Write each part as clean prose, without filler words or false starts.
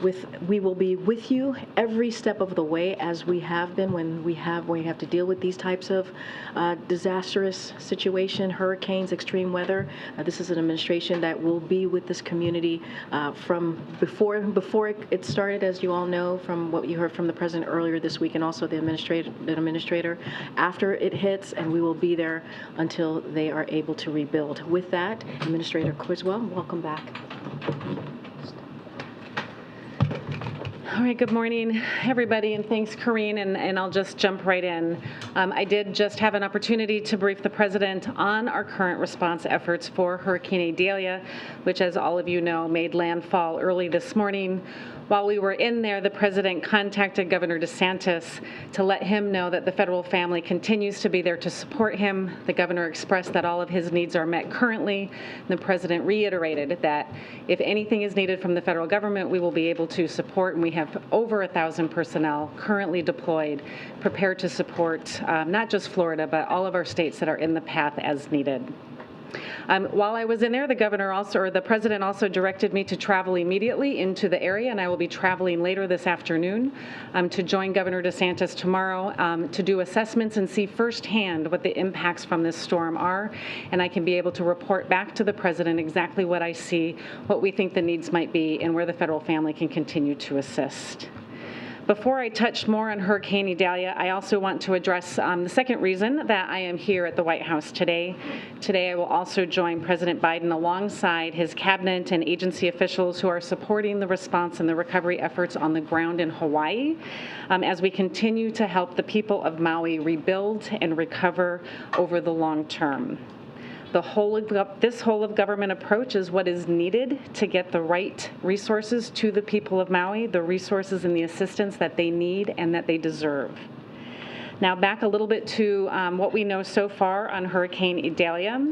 we will be with you every step of the way, as we have been when we have to deal with these types of disastrous situation, hurricanes, extreme weather. This is an administration that will be with this community from before it started, as you all know, from what you heard from the president earlier this week, and also the administrator after it hits, and we will be there until they are able to rebuild. With that, Administrator Criswell, welcome back. All right, good morning, everybody, and thanks, Karine, and I'll just jump right in. I did just have an opportunity to brief the President on our current response efforts for Hurricane Idalia, which, as all of you know, made landfall early this morning. While we were in there, the President contacted Governor DeSantis to let him know that the federal family continues to be there to support him. The governor expressed that all of his needs are met currently. The President reiterated that if anything is needed from the federal government, we will be able to support, and we have over 1,000 personnel currently deployed, prepared to support not just Florida, but all of our states that are in the path as needed. While I was in there, the President also directed me to travel immediately into the area, and I will be traveling later this afternoon to join Governor DeSantis tomorrow to do assessments and see firsthand what the impacts from this storm are, and I can be able to report back to the President exactly what I see, what we think the needs might be, and where the federal family can continue to assist. Before I touch more on Hurricane Idalia, I also want to address the second reason that I am here at the White House today. Today, I will also join President Biden alongside his cabinet and agency officials who are supporting the response and the recovery efforts on the ground in Hawaii as we continue to help the people of Maui rebuild and recover over the long term. This whole of government approach is what is needed to get the right resources to the people of Maui, the resources and the assistance that they need and that they deserve. Now back a little bit to what we know so far on Hurricane Idalia.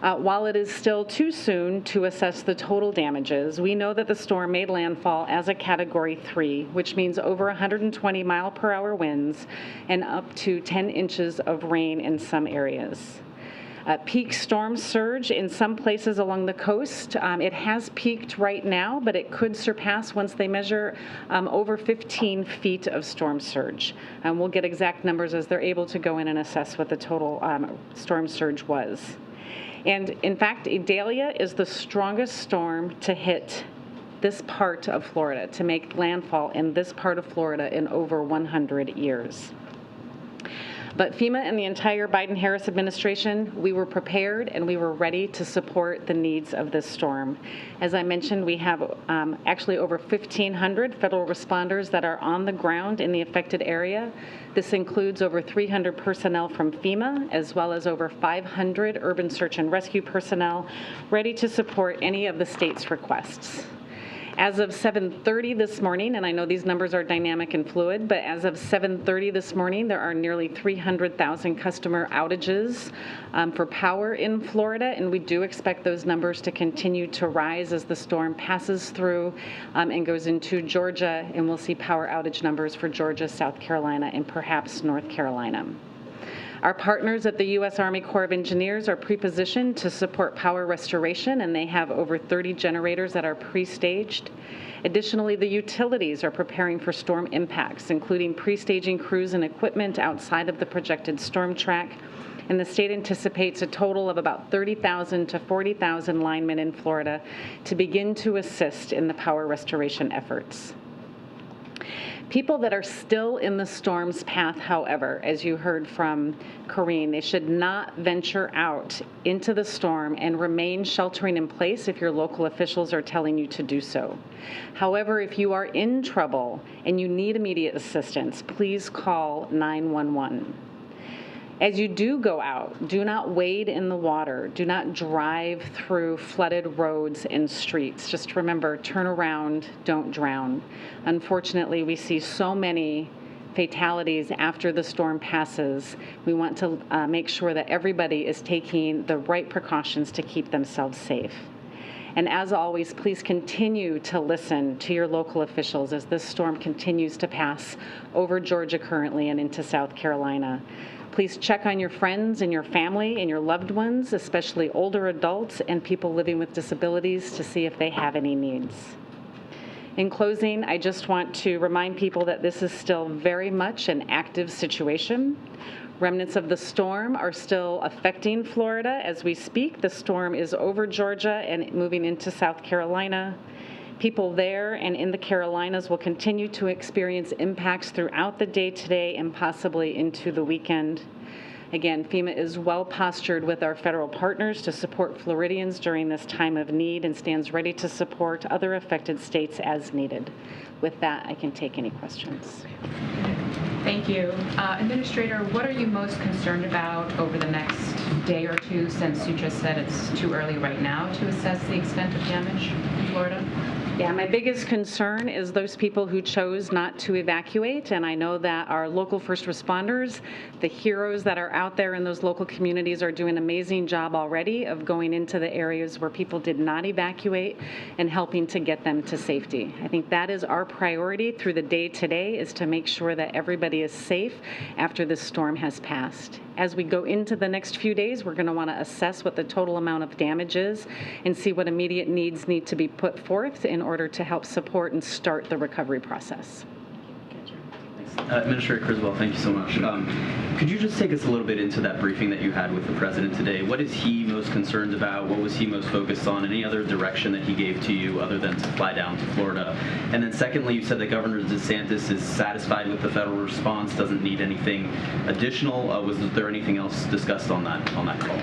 While it is still too soon to assess the total damages, we know that the storm made landfall as a Category 3, which means over 120 mile-per-hour winds and up to 10 inches of rain in some areas. Peak storm surge in some places along the coast. It has peaked right now, but it could surpass once they measure over 15 feet of storm surge. We'll get exact numbers as they're able to go in and assess what the total storm surge was. And in fact, Idalia is the strongest storm to hit this part of Florida, to make landfall in this part of Florida in over 100 years. But FEMA and the entire Biden-Harris administration, we were prepared and we were ready to support the needs of this storm. As I mentioned, we have actually over 1,500 federal responders that are on the ground in the affected area. This includes over 300 personnel from FEMA, as well as over 500 urban search and rescue personnel ready to support any of the state's requests. As of 7:30 this morning, and I know these numbers are dynamic and fluid, but as of 7:30 this morning, there are nearly 300,000 customer outages for power in Florida, and we do expect those numbers to continue to rise as the storm passes through and goes into Georgia, and we'll see power outage numbers for Georgia, South Carolina, and perhaps North Carolina. Our partners at the U.S. Army Corps of Engineers are pre-positioned to support power restoration, and they have over 30 generators that are pre-staged. Additionally, the utilities are preparing for storm impacts, including pre-staging crews and equipment outside of the projected storm track. And the state anticipates a total of about 30,000 to 40,000 linemen in Florida to begin to assist in the power restoration efforts. People that are still in the storm's path, however, as you heard from Karine, they should not venture out into the storm and remain sheltering in place if your local officials are telling you to do so. However, if you are in trouble and you need immediate assistance, please call 911. As you do go out, do not wade in the water. Do not drive through flooded roads and streets. Just remember, turn around, don't drown. Unfortunately, we see so many fatalities after the storm passes. We want to make sure that everybody is taking the right precautions to keep themselves safe. And as always, please continue to listen to your local officials as this storm continues to pass over Georgia currently and into South Carolina. Please check on your friends and your family and your loved ones, especially older adults and people living with disabilities, to see if they have any needs. In closing, I just want to remind people that this is still very much an active situation. Remnants of the storm are still affecting Florida as we speak. The storm is over Georgia and moving into South Carolina. People there and in the Carolinas will continue to experience impacts throughout the day today and possibly into the weekend. Again, FEMA is well postured with our federal partners to support Floridians during this time of need and stands ready to support other affected states as needed. With that, I can take any questions. Thank you. Administrator, what are you most concerned about over the next day or two, since you just said it's too early right now to assess the extent of damage in Florida? Yeah, my biggest concern is those people who chose not to evacuate, and I know that our local first responders, the heroes that are out there in those local communities, are doing an amazing job already of going into the areas where people did not evacuate and helping to get them to safety. I think that is our priority through the day today, is to make sure that everybody is safe after this storm has passed. As we go into the next few days, we're going to want to assess what the total amount of damage is and see what immediate needs need to be put forth in order to help support and start the recovery process. Administrator Criswell, thank you so much. Could you just take us a little bit into that briefing that you had with the president today? What is he most concerned about? What was he most focused on? Any other direction that he gave to you other than to fly down to Florida? And then secondly, you said that Governor DeSantis is satisfied with the federal response, doesn't need anything additional. Was there anything else discussed on that call?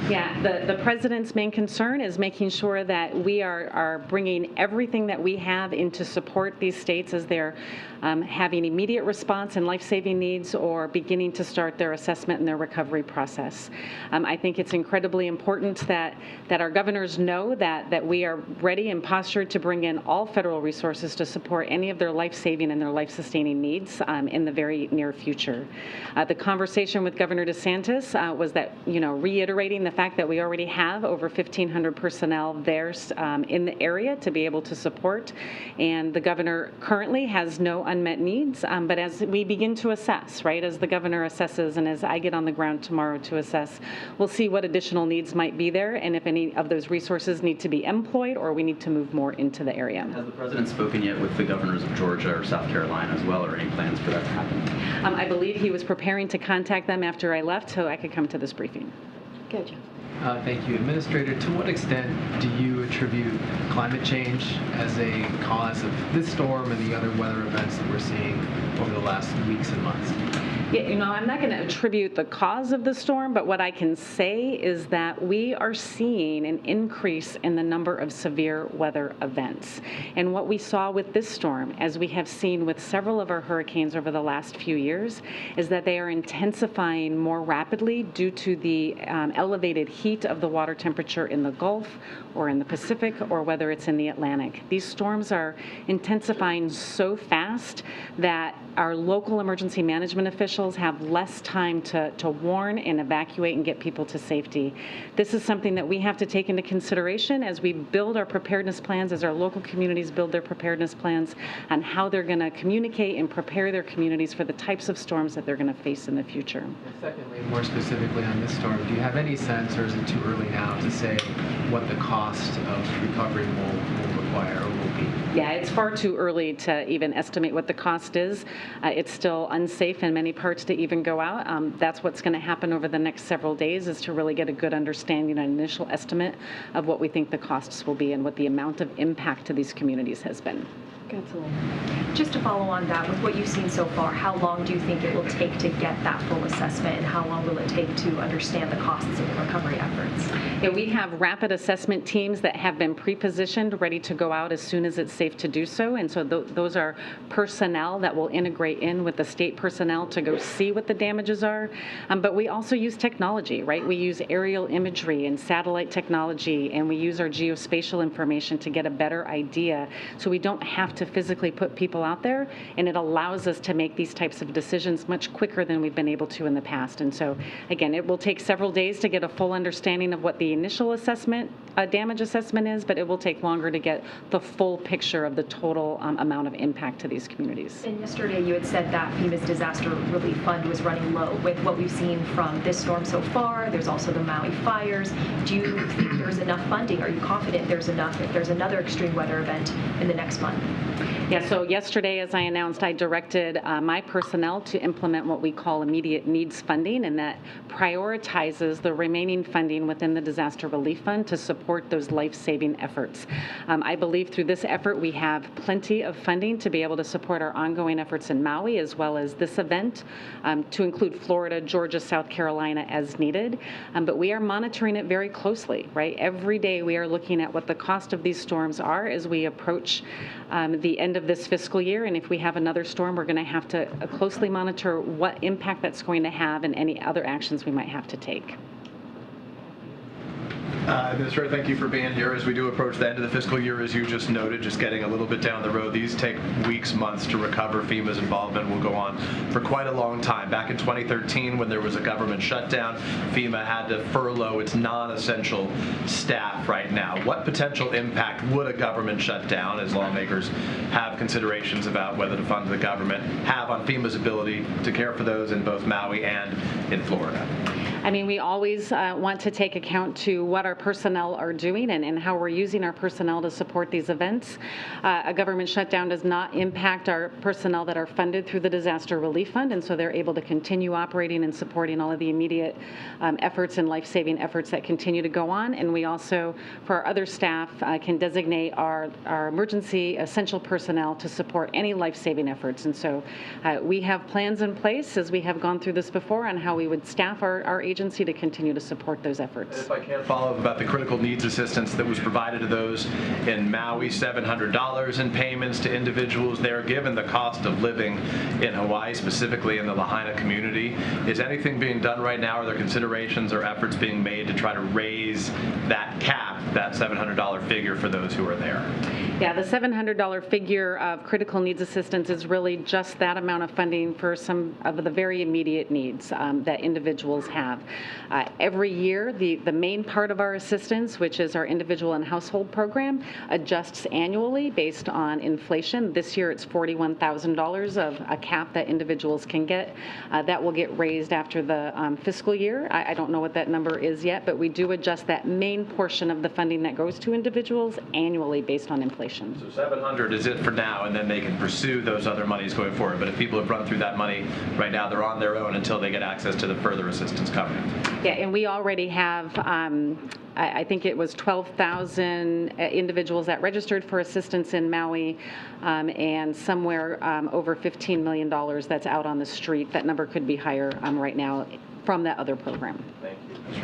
Yeah, the president's main concern is making sure that we are bringing everything that we have in to support these states as they're having immediate response and life-saving needs or beginning to start their assessment and their recovery process. I think it's incredibly important that our governors know that we are ready and postured to bring in all federal resources to support any of their life-saving and their life-sustaining needs in the very near future. The conversation with Governor DeSantis was that, reiterating the fact that we already have over 1,500 personnel there in the area to be able to support, and the governor currently has no unmet needs, but as we begin to assess, right, as the governor assesses and as I get on the ground tomorrow to assess, we'll see what additional needs might be there and if any of those resources need to be employed or we need to move more into the area. Has the president spoken yet with the governors of Georgia or South Carolina as well, or any plans for that to happen? I believe he was preparing to contact them after I left so I could come to this briefing. Good, Jeff. Thank you. Administrator, to what extent do you attribute climate change as a cause of this storm and the other weather events that we're seeing over the last weeks and months? Yeah, I'm not going to attribute the cause of the storm, but what I can say is that we are seeing an increase in the number of severe weather events. And what we saw with this storm, as we have seen with several of our hurricanes over the last few years, is that they are intensifying more rapidly due to the elevated heat of the water temperature in the Gulf or in the Pacific or whether it's in the Atlantic. These storms are intensifying so fast that our local emergency management officials have less time to warn and evacuate and get people to safety. This is something that we have to take into consideration as we build our preparedness plans, as our local communities build their preparedness plans on how they're going to communicate and prepare their communities for the types of storms that they're going to face in the future. And secondly, more specifically on this storm, do you have any sense, or is it too early now to say what the cost of recovery will require or will be? Yeah, it's far too early to even estimate what the cost is. It's still unsafe in many parts to even go out. That's what's going to happen over the next several days, is to really get a good understanding, an initial estimate of what we think the costs will be and what the amount of impact to these communities has been. Just to follow on that, with what you've seen so far, how long do you think it will take to get that full assessment, and how long will it take to understand the costs of the recovery efforts? Yeah, we have rapid assessment teams that have been pre-positioned, ready to go out as soon as it's safe to do so, and so those are personnel that will integrate in with the state personnel to go see what the damages are. But we also use technology, right? We use aerial imagery and satellite technology, and we use our geospatial information to get a better idea, so we don't have to physically put people out there, and it allows us to make these types of decisions much quicker than we've been able to in the past. And so, again, it will take several days to get a full understanding of what the initial assessment, damage assessment is, but it will take longer to get the full picture of the total amount of impact to these communities. And yesterday you had said that FEMA's disaster relief fund was running low. With what we've seen from this storm so far, there's also the Maui fires. Do you think there's enough funding? Are you confident there's enough if there's another extreme weather event in the next month? Yeah, so yesterday, as I announced, I directed my personnel to implement what we call immediate needs funding, and that prioritizes the remaining funding within the disaster relief fund to support those life-saving efforts. I believe through this effort, we have plenty of funding to be able to support our ongoing efforts in Maui, as well as this event, to include Florida, Georgia, South Carolina as needed. But we are monitoring it very closely, right? Every day we are looking at what the cost of these storms are as we approach the end of this fiscal year, and if we have another storm, we're going to have to closely monitor what impact that's going to have and any other actions we might have to take. Administrator, thank you for being here. As we do approach the end of the fiscal year, as you just noted, just getting a little bit down the road, these take weeks, months to recover. FEMA's involvement will go on for quite a long time. Back in 2013, when there was a government shutdown, FEMA had to furlough its non-essential staff right now. What potential impact would a government shutdown, as lawmakers have considerations about whether to fund the government, have on FEMA's ability to care for those in both Maui and in Florida? I mean, we always want to take account to what our personnel are doing and how we're using our personnel to support these events. A government shutdown does not impact our personnel that are funded through the Disaster Relief Fund, and so they're able to continue operating and supporting all of the immediate efforts and life-saving efforts that continue to go on. And we also, for our other staff, can designate our emergency essential personnel to support any life-saving efforts. And so we have plans in place, as we have gone through this before, on how we would staff our agency to continue to support those efforts. If I can follow up about the critical needs assistance that was provided to those in Maui, $700 in payments to individuals there, given the cost of living in Hawaii, specifically in the Lahaina community. Is anything being done right now? Are there considerations or efforts being made to try to raise that cap, that $700 figure for those who are there? Yeah, the $700 figure of critical needs assistance is really just that amount of funding for some of the very immediate needs that individuals have. Every year, the main part of our assistance, which is our individual and household program, adjusts annually based on inflation. This year, it's $41,000 of a cap that individuals can get. That will get raised after the fiscal year. I don't know what that number is yet, but we do adjust that main portion of the funding that goes to individuals annually based on inflation. So 700 is it for now, and then they can pursue those other monies going forward. But if people have run through that money right now, they're on their own until they get access to the further assistance coming. Yeah, and we already have, I think it was 12,000 individuals that registered for assistance in Maui, and somewhere over $15 million that's out on the street. That number could be higher right now from that other program. Thank you.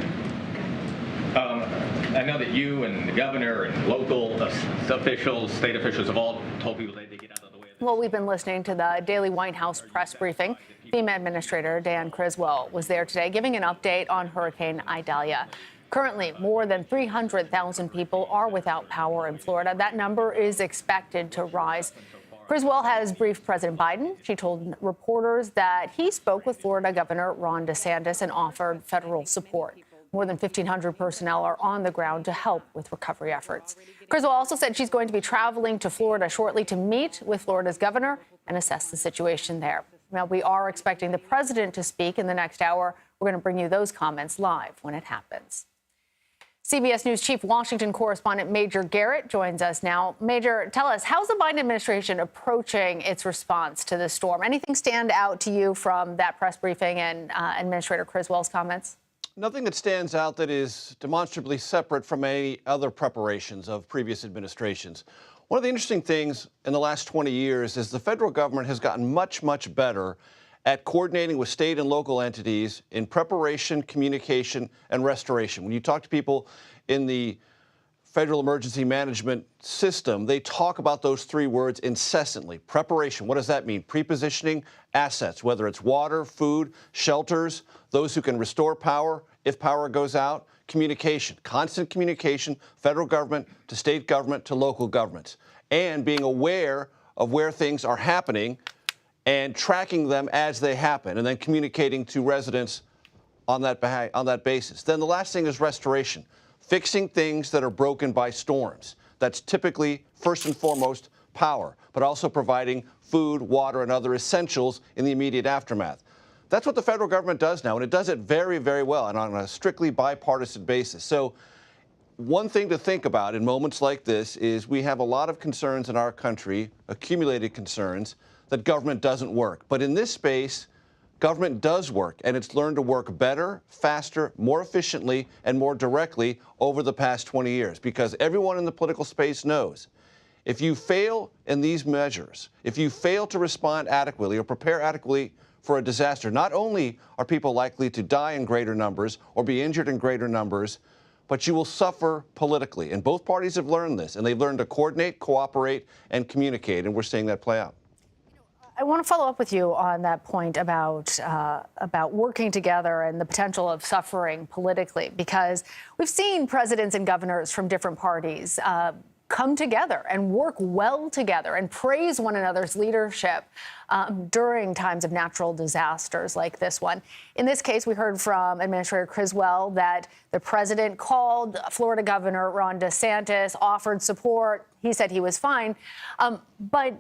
I know that you and the governor and local officials, state officials have all told people they get out of the way. Well, we've been listening to the daily White House press briefing. FEMA Administrator Deanne Criswell was there today giving an update on Hurricane Idalia. Currently, more than 300,000 people are without power in Florida. That number is expected to rise. Criswell has briefed President Biden. She told reporters that he spoke with Florida Governor Ron DeSantis and offered federal support. More than 1,500 personnel are on the ground to help with recovery efforts. Criswell also said she's going to be traveling to Florida shortly to meet with Florida's governor and assess the situation there. Now, we are expecting the president to speak in the next hour. We're going to bring you those comments live when it happens. CBS News Chief Washington correspondent Major Garrett joins us now. Major, tell us, how's the Biden administration approaching its response to this storm? Anything stand out to you from that press briefing and Administrator Criswell's comments? Nothing that stands out that is demonstrably separate from any other preparations of previous administrations. One of the interesting things in the last 20 years is the federal government has gotten much, much better at coordinating with state and local entities in preparation, communication, and restoration. When you talk to people in the federal emergency management system, they talk about those three words incessantly. Preparation, what does that mean? Prepositioning assets, whether it's water, food, shelters, those who can restore power if power goes out. Communication, constant communication, federal government to state government to local governments, and being aware of where things are happening and tracking them as they happen, and then communicating to residents on that basis. Then the last thing is restoration, fixing things that are broken by storms. That's typically, first and foremost, power, but also providing food, water, and other essentials in the immediate aftermath. That's what the federal government does now, and it does it very, very well and on a strictly bipartisan basis. So one thing to think about in moments like this is we have a lot of concerns in our country, accumulated concerns, that government doesn't work. But in this space, government does work, and it's learned to work better, faster, more efficiently, and more directly over the past 20 years. Because everyone in the political space knows if you fail in these measures, if you fail to respond adequately or prepare adequately for a disaster, not only are people likely to die in greater numbers or be injured in greater numbers, but you will suffer politically. And both parties have learned this, and they've learned to coordinate, cooperate, and communicate, and we're seeing that play out. I want to follow up with you on that point about working together and the potential of suffering politically, because we've seen presidents and governors from different parties come together and work well together and praise one another's leadership during times of natural disasters like this one. In this case, we heard from Administrator Criswell that the president called Florida Governor Ron DeSantis, offered support. He said he was fine. But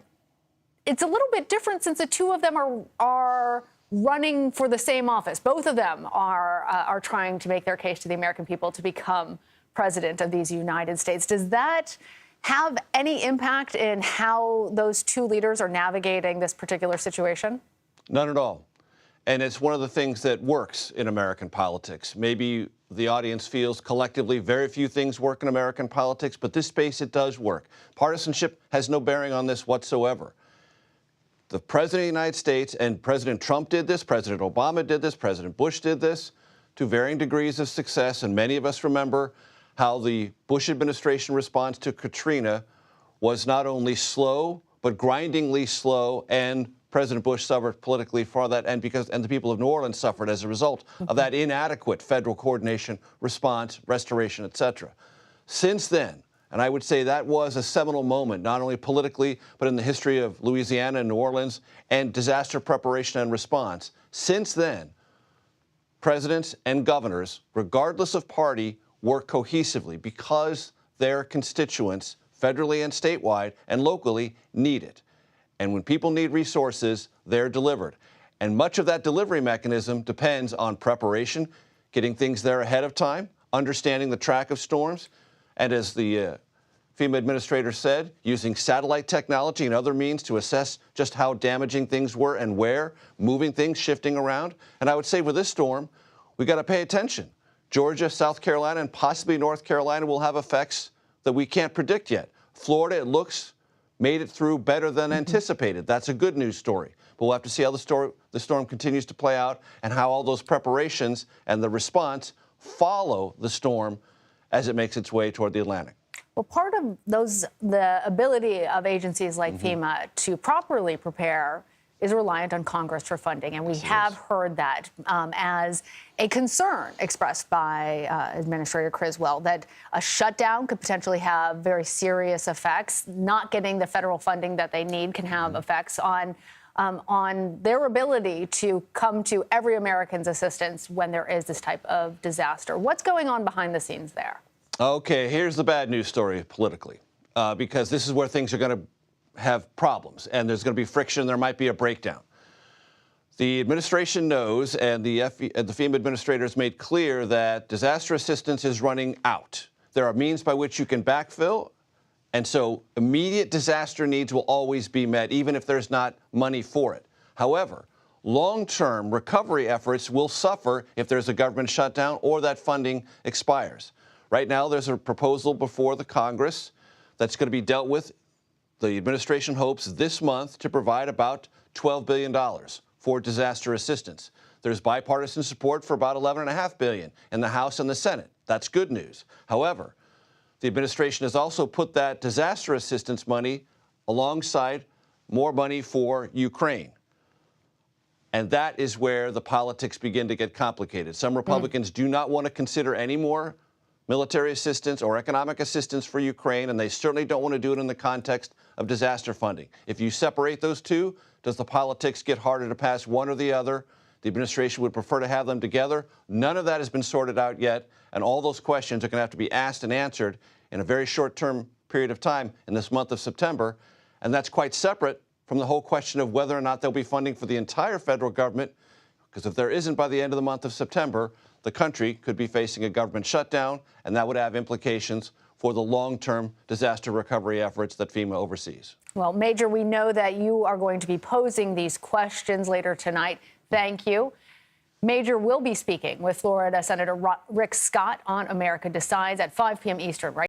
it's a little bit different since the two of them are running for the same office. Both of them are trying to make their case to the American people to become president of these United States. Does that have any impact in how those two leaders are navigating this particular situation? None at all. And it's one of the things that works in American politics. Maybe the audience feels collectively very few things work in American politics, but this space, it does work. Partisanship has no bearing on this whatsoever. The President of the United States, and President Trump did this, President Obama did this, President Bush did this, to varying degrees of success. And many of us remember how the Bush administration response to Katrina was not only slow, but grindingly slow, and President Bush suffered politically for that, and the people of New Orleans suffered as a result of that inadequate federal coordination, response, restoration, et cetera. Since then, and I would say that was a seminal moment, not only politically, but in the history of Louisiana and New Orleans and disaster preparation and response. Since then, presidents and governors, regardless of party, work cohesively because their constituents, federally and statewide and locally, need it. And when people need resources, they're delivered. And much of that delivery mechanism depends on preparation, getting things there ahead of time, understanding the track of storms, and as the FEMA administrator said, using satellite technology and other means to assess just how damaging things were and where, moving things, shifting around. And I would say with this storm, we got to pay attention. Georgia, South Carolina, and possibly North Carolina will have effects that we can't predict yet. Florida, it looks, made it through better than anticipated. That's a good news story. But we'll have to see how the storm continues to play out and how all those preparations and the response follow the storm as it makes its way toward the Atlantic. Well, part of the ability of agencies like FEMA to properly prepare is reliant on Congress for funding. And we have heard that as a concern expressed by Administrator Criswell, that a shutdown could potentially have very serious effects. Not getting the federal funding that they need can have effects on their ability to come to every American's assistance when there is this type of disaster. What's going on behind the scenes there? Okay, here's the bad news story politically, because this is where things are going to have problems, and there's going to be friction, there might be a breakdown. The administration knows, and the FEMA administrators made clear that disaster assistance is running out. There are means by which you can backfill, and so immediate disaster needs will always be met, even if there's not money for it. However, long-term recovery efforts will suffer if there's a government shutdown or that funding expires. Right now, there's a proposal before the Congress that's going to be dealt with. The administration hopes this month to provide about $12 billion for disaster assistance. There's bipartisan support for about $11.5 billion in the House and the Senate. That's good news. However, the administration has also put that disaster assistance money alongside more money for Ukraine. And that is where the politics begin to get complicated. Some Republicans do not want to consider any more military assistance or economic assistance for Ukraine, and they certainly don't want to do it in the context of disaster funding. If you separate those two, does the politics get harder to pass one or the other? The administration would prefer to have them together. None of that has been sorted out yet, and all those questions are going to have to be asked and answered in a very short-term period of time in this month of September, and that's quite separate from the whole question of whether or not there'll be funding for the entire federal government, because if there isn't by the end of the month of September, the country could be facing a government shutdown, and that would have implications for the long-term disaster recovery efforts that FEMA oversees. Well, Major, we know that you are going to be posing these questions later tonight. Thank you. Major will be speaking with Florida Senator Rick Scott on America Decides at 5 p.m. Eastern, right?